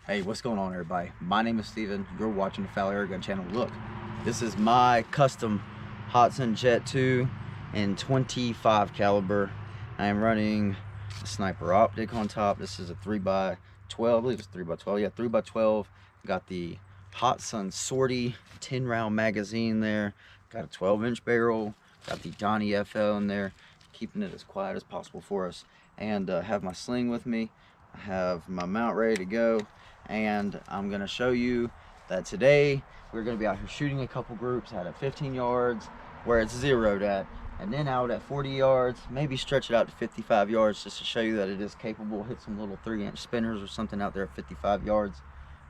Hey, what's going on, everybody? My name is Steven. You're watching the Foul Air Gun channel. Look, this is my custom Hatsan Jet 2 in 25 caliber. I am running a sniper optic on top. This is a 3x12, I believe it's 3x12. Yeah, 3x12. Got the Hatsan Sortie 10 round magazine there. Got a 12-inch barrel. Got the Donnie FL in there, keeping it as quiet as possible for us. And have my sling with me. I have my mount ready to go. And I'm going to show you that today we're going to be out here shooting a couple groups out at 15 yards where it's zeroed at, and then out at 40 yards, maybe stretch it out to 55 yards just to show you that it is capable. Hit some little 3-inch spinners or something out there at 55 yards.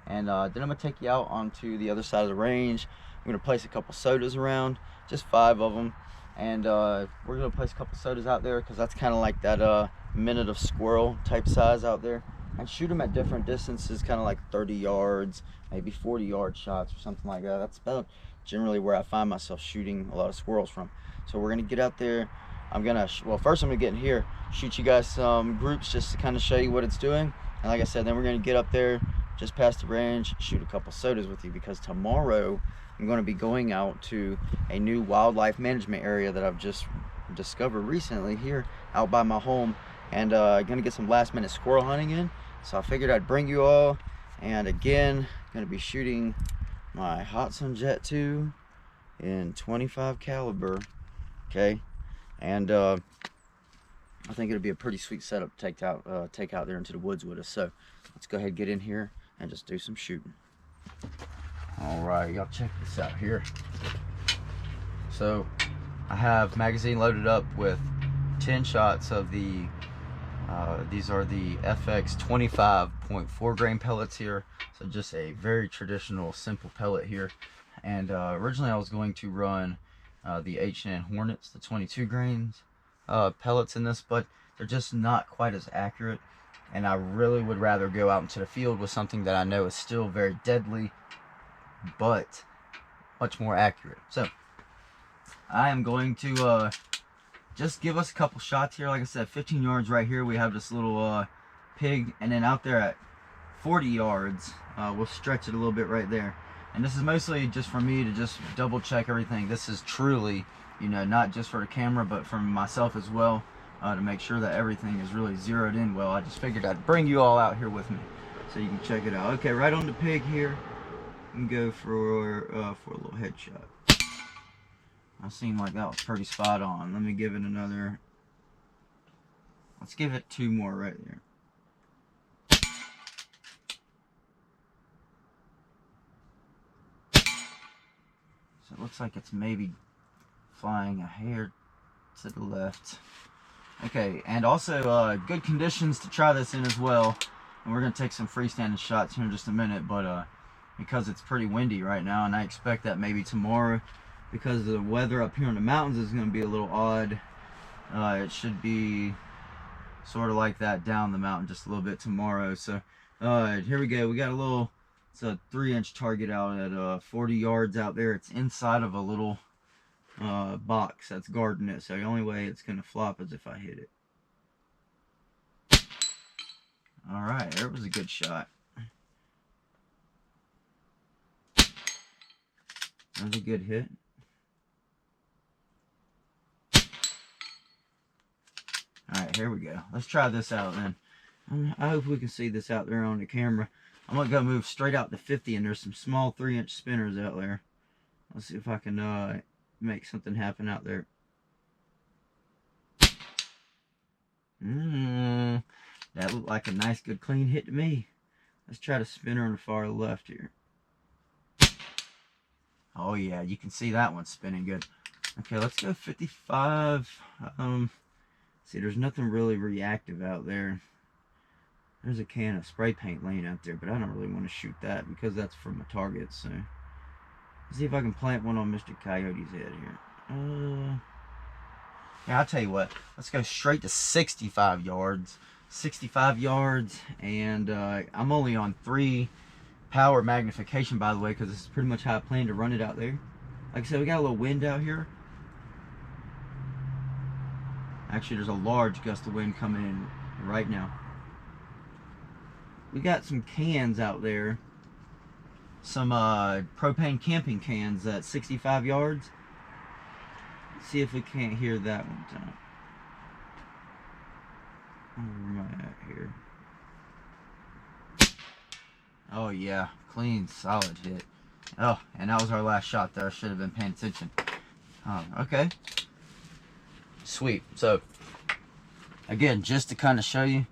And then I'm going to take you out onto the other side of the range. I'm going to place a couple sodas around, just 5 of them. And we're going to place a couple sodas out there because that's kind of like that minute of squirrel type size out there. And shoot them at different distances, kind of like 30 yards, maybe 40-yard shots or something like that. That's about generally where I find myself shooting a lot of squirrels from. So we're gonna get out there. Well, first I'm gonna get in here, shoot you guys some groups just to kind of show you what it's doing. And like I said, then we're gonna get up there just past the range, shoot a couple sodas with you, because tomorrow I'm gonna be going out to a new wildlife management area that I've just discovered recently here out by my home, and gonna get some last minute squirrel hunting in. So I figured I'd bring you all, and again, gonna be shooting my Hatsan Jet 2 in 25 caliber, okay? And I think it'll be a pretty sweet setup to take out there into the woods with us. So let's go ahead and get in here and just do some shooting. All right, y'all check this out here. So I have magazine loaded up with 10 shots of the these are the FX 25.4 grain pellets here. So just a very traditional simple pellet here. And originally I was going to run the H&N Hornets, the 22 grains pellets in this, but they're just not quite as accurate. And I really would rather go out into the field with something that I know is still very deadly, but much more accurate. So I am going to just give us a couple shots here. Like I said, 15 yards right here we have this little pig, and then out there at 40 yards we'll stretch it a little bit right there. And this is mostly just for me to just double check everything. This is truly, you know, not just for the camera but for myself as well, to make sure that everything is really zeroed in well. I just figured I'd bring you all out here with me so you can check it out. Okay, right on the pig here, and go for a little headshot. I seemed like that was pretty spot on. Let me give it another. Let's give it 2 more right there. So it looks like it's maybe flying a hair to the left. Okay, and also good conditions to try this in as well. And we're going to take some freestanding shots here in just a minute, but because it's pretty windy right now, and I expect that maybe tomorrow, because the weather up here in the mountains is going to be a little odd, it should be sort of like that down the mountain just a little bit tomorrow. So here we go. We got it's a 3-inch target out at 40 yards out there. It's inside of a little box that's guarding it, so the only way it's going to flop is if I hit it. All right, there was a good shot. That was a good hit. Alright, here we go. Let's try this out then. I hope we can see this out there on the camera. I'm going to go move straight out to 50, and there's some small 3-inch spinners out there. Let's see if I can make something happen out there. That looked like a nice, good, clean hit to me. Let's try the spinner on the far left here. Oh yeah, you can see that one spinning good. Okay, let's go 55. See, there's nothing really reactive out there. There's a can of spray paint laying out there, but I don't really want to shoot that because that's for my target. So let's see if I can plant one on Mr. Coyote's head here. Yeah, I'll tell you what. Let's go straight to 65 yards. 65 yards, and I'm only on 3 power magnification, by the way, because this is pretty much how I plan to run it out there. Like I said, we got a little wind out here. Actually, there's a large gust of wind coming in right now. we got some cans out there. Some propane camping cans at 65 yards. See if we can't hear that one time. Where am I at here? Oh yeah, clean, solid hit. Oh, and that was our last shot there. I should have been paying attention. Okay. Sweet. So, again, just to kind of show you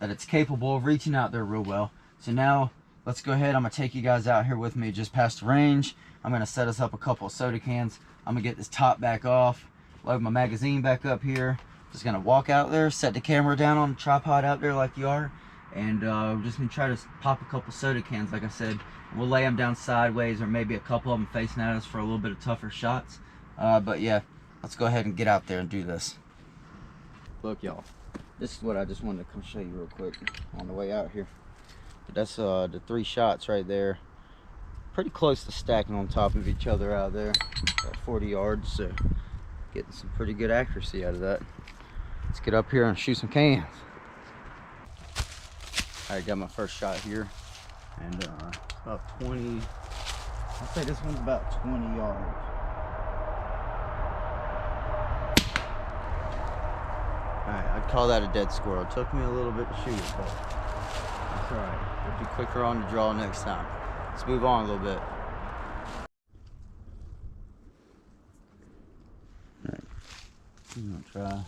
that it's capable of reaching out there real well. So now, let's go ahead. I'm going to take you guys out here with me just past the range. I'm going to set us up a couple of soda cans. I'm going to get this top back off, load my magazine back up here. Just going to walk out there, set the camera down on the tripod out there like you are. And we're just going to try to pop a couple soda cans, like I said. We'll lay them down sideways, or maybe a couple of them facing at us for a little bit of tougher shots. But yeah, let's go ahead and get out there and do this. Look, y'all. This is what I just wanted to come show you real quick on the way out here. That's the 3 shots right there. Pretty close to stacking on top of each other out there at 40 yards. So getting some pretty good accuracy out of that. Let's get up here and shoot some cans. I got my first shot here, and about 20. I'd say this one's about 20 yards. Alright, I'd call that a dead squirrel. It took me a little bit to shoot it, but that's alright. We'll be quicker on the draw next time. Let's move on a little bit. Alright, I'm gonna try to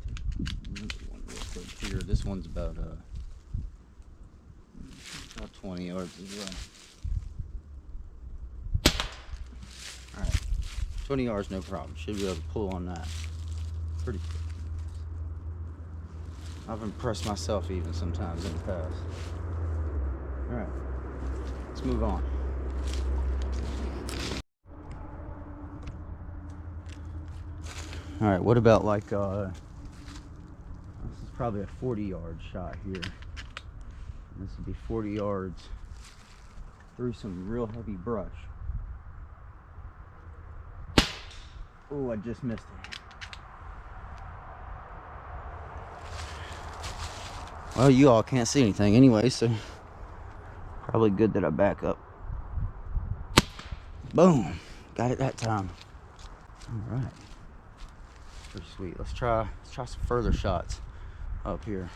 take another one real quick here. This one's about 20 yards as well. Alright, 20 yards, no problem. Should be able to pull on that pretty quick. I've impressed myself even sometimes in the past. Alright, let's move on. Alright, what about like, this is probably a 40-yard shot here. This would be 40 yards through some real heavy brush. Oh, I just missed it. Well, you all can't see anything anyway, so probably good that I back up. Boom! Got it that time. All right. Pretty sweet. Let's try some further shots up here.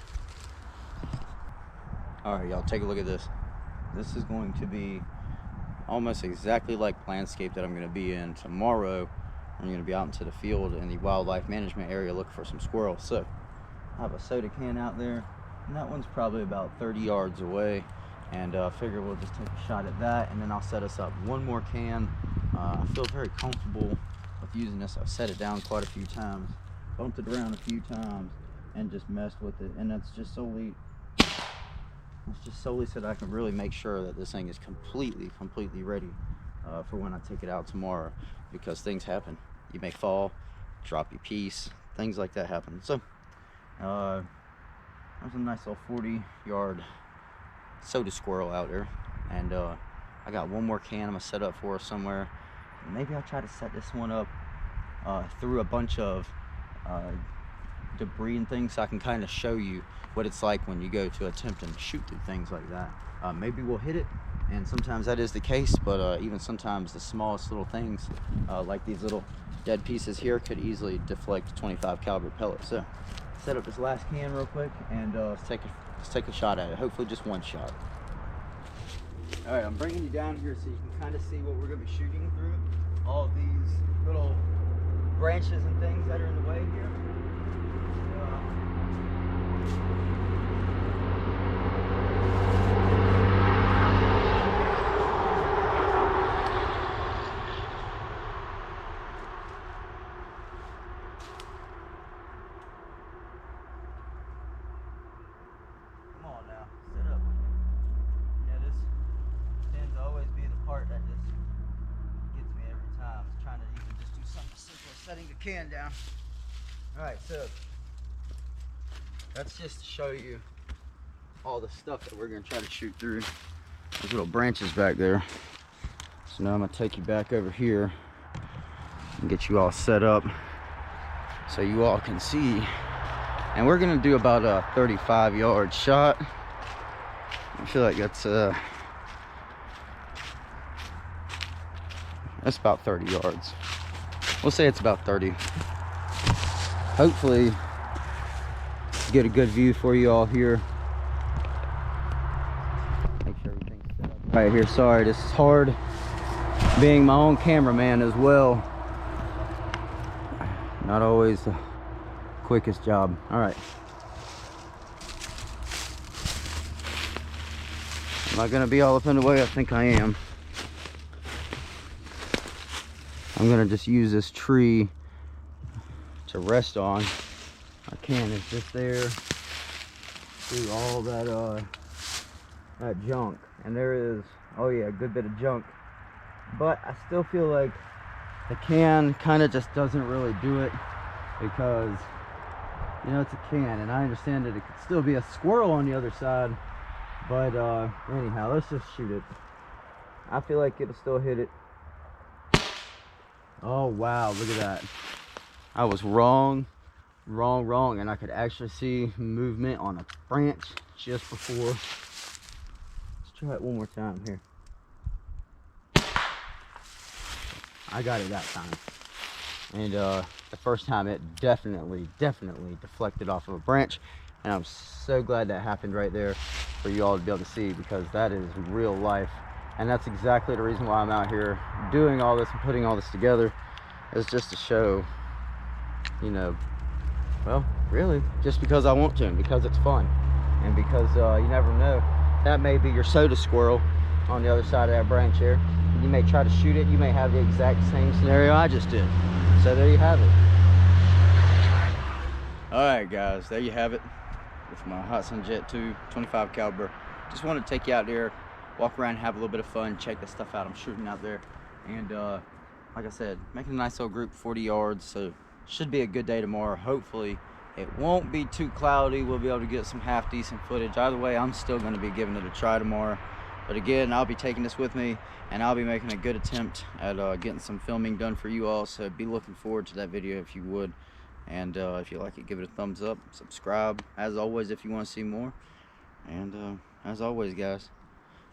All right, y'all, take a look at this. This is going to be almost exactly like landscape that I'm going to be in tomorrow. I'm going to be out into the field in the wildlife management area looking for some squirrels. So I have a soda can out there, and that one's probably about 30 yards away. And I figure we'll just take a shot at that, and then I'll set us up one more can. I feel very comfortable with using this. I've set it down quite a few times, bumped it around a few times, and just messed with it. And that's just solely so that I can really make sure that this thing is completely ready for when I take it out tomorrow, because things happen. You may fall, drop your piece, things like that happen. So there's a nice little 40-yard soda squirrel out there, and I got one more can I'm gonna set up for us somewhere. Maybe I'll try to set this one up through a bunch of debris and things, so I can kind of show you what it's like when you go to attempt and shoot through things like that. Maybe we'll hit it, and sometimes that is the case, but even sometimes the smallest little things, like these little dead pieces here, could easily deflect a 25 caliber pellet. So set up this last can real quick, and let's take a shot at it. Hopefully just one shot. All right, I'm bringing you down here so you can kind of see what we're going to be shooting through. All these little branches and things that are in the way here. Come on now, sit up. Yeah, this tends to always be the part that just gets me every time. It's trying to even just do something simple as setting the can down. Alright, so that's just to show you all the stuff that we're going to try to shoot through. Those little branches back there. So now I'm going to take you back over here and get you all set up so you all can see. And we're going to do about a 35-yard shot. I feel like that's about 30 yards. We'll say it's about 30. Hopefully get a good view for you all here. Make sure everything's set up right here. Sorry, this is hard being my own cameraman as well. Not always the quickest job. All right. Am I gonna be all up in the way? I think I am. I'm gonna just use this tree to rest on. My can is just there through all that that junk, and there is, oh yeah, a good bit of junk, but I still feel like the can kind of just doesn't really do it, because you know it's a can, and I understand that it could still be a squirrel on the other side, but anyhow, let's just shoot it. I feel like it'll still hit it. Oh wow, look at that. I was wrong, and I could actually see movement on a branch just before. Let's try it one more time here. I got it that time. And the first time it definitely deflected off of a branch, and I'm so glad that happened right there for you all to be able to see, because that is real life. And that's exactly the reason why I'm out here doing all this and putting all this together, is just to show, you know, well, really, just because I want to, and because it's fun, and because you never know, that may be your soda squirrel on the other side of that branch here. You may try to shoot it, you may have the exact same scenario I just did. So there you have it. All right, guys, there you have it with my Hatsan Jet 2 25 caliber. Just wanted to take you out there, walk around, have a little bit of fun, check the stuff out I'm shooting out there, and like I said, making a nice little group, 40 yards, so should be a good day tomorrow. Hopefully it won't be too cloudy. We'll be able to get some half decent footage. Either way, I'm still going to be giving it a try tomorrow, but again, I'll be taking this with me, and I'll be making a good attempt at getting some filming done for you all, so be looking forward to that video if you would. And if you like it, give it a thumbs up, subscribe as always if you want to see more, and as always, guys,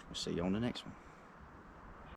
we'll see you on the next one.